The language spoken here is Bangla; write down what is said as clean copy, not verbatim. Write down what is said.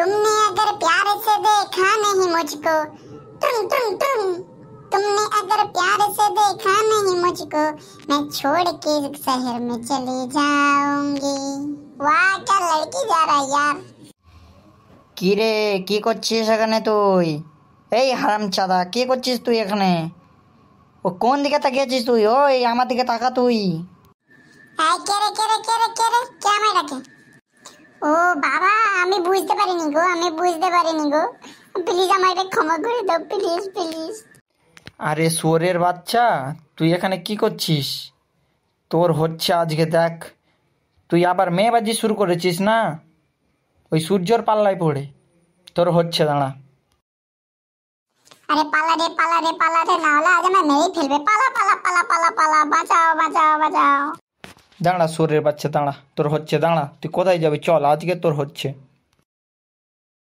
तुमने अगर प्यार से देखा नहीं मुझको, तुमने अगर प्यार से देखा नहीं मुझको, मैं छोड़ के शहर में चली जाऊंगी। वाह क्या लड़की जा रहा है यार। কি রে, কি করছিস এখানে তুই? এই হারামজাদা, কি করছিস তুই এখানে? ও কোন দিকে তাকিয়েছিস তুই? ওই আমার দিকে তাকা তুই। কে রে কে আমায় ডাকে? ও বাবা, আমি বুঝতে পারিনি গো, প্লিজ আমায় ক্ষমা করে দাও, প্লিজ। আরে শুয়োরের বাচ্চা, তুই এখানে কি করছিস? তোর হচ্ছে আজকে দেখ। তুই আবার মেয়েবাজি শুরু করেছিস না, ওই সূর্যর পাল্লায় পড়ে। তোর হচ্ছে, দাঁড়া। আরে পালা রে, না হলে আজ আমায় মেরেই ফেলবে। পালা, বাঁচাও। দাঁড়া শুয়োরের বাচ্চা, দাঁড়া, তোর হচ্ছে, দাঁড়া। তুই কোথায় যাবি? চল, আজকে তোর হচ্ছে।